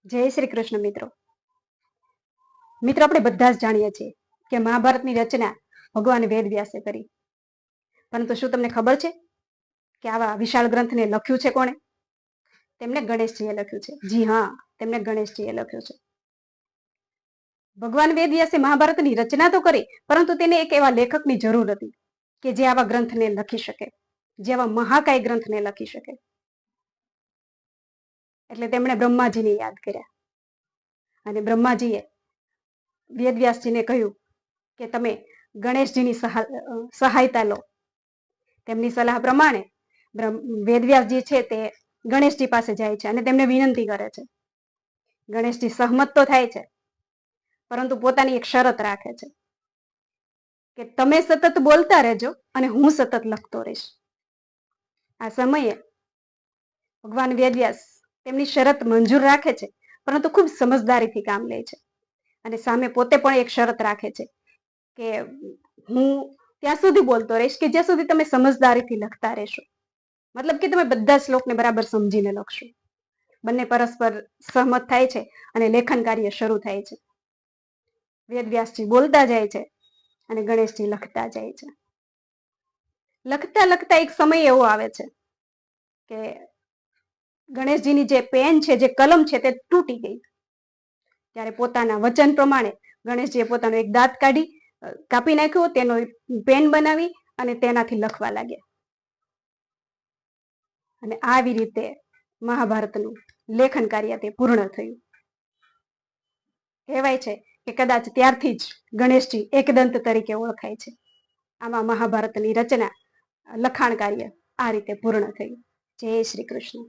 જય શ્રી કૃષ્ણ મિત્રો આપણે બધા જ જાણીએ છીએ કે મહાભારતની રચના ભગવાન વેદવ્યાસે કરી, પરંતુ શું તમને ખબર છે કે આવા વિશાળ ગ્રંથને લખ્યું છે કોણે? તેમને ગણેશજીએ લખ્યું છે. જી હા, તેમને ગણેશજીએ લખ્યું છે. ભગવાન વેદવ્યાસે મહાભારતની રચના તો કરી, પરંતુ તેને એક એવા લેખકની જરૂર હતી કે જે આવા ગ્રંથને લખી શકે, જે આવા મહાકાય ગ્રંથને લખી શકે. એટલે તેમણે બ્રહ્માજીને યાદ કર્યા અને બ્રહ્માજીએ વેદવ્યાસજીને કહ્યું કે તમે ગણેશજીની સહાયતા લો. તેમની સલાહ પ્રમાણે વેદવ્યાસજી છે તે ગણેશજી પાસે જાય છે અને તેમને વિનંતી કરે છે. ગણેશજી સહમત તો થાય છે, પરંતુ પોતાની એક શરત રાખે છે કે તમે સતત બોલતા રહેજો અને હું સતત લખતો રહીશ. આ સમયે ભગવાન વેદવ્યાસ તેમની શરત મંજૂર રાખે છે, પરંતુ ખૂબ સમજદારીથી કામ લે છે અને સામે પોતે પણ એક શરત રાખે છે કે હું ત્યાં સુધી બોલતો રહીશ કે જ્યાં સુધી તમે સમજદારીથી લખતા રહેશો. મતલબ કે તમે બધા શ્લોકને બરાબર સમજીને લખશો. બંને પરસ્પર સહમત થાય છે અને લેખન કાર્ય શરૂ થાય છે. વેદવ્યાસજી બોલતા જાય છે અને ગણેશજી લખતા જાય છે. લખતા લખતા એક સમય એવો આવે છે કે ગણેશજીની જે પેન છે, જે કલમ છે, તે તૂટી ગઈ. ત્યારે પોતાના વચન પ્રમાણે ગણેશજીએ પોતાનો એક દાંત કાપી નાખ્યો, તેનો પેન બનાવી અને તેનાથી લખવા લાગ્યા. અને આવી રીતે મહાભારતનું લેખન કાર્ય તે પૂર્ણ થયું. કહેવાય છે કે કદાચ ત્યારથી જ ગણેશજી એકદંત તરીકે ઓળખાય છે. આમાં મહાભારતની રચના, લખાણ કાર્ય આ રીતે પૂર્ણ થયું. જય શ્રી કૃષ્ણ.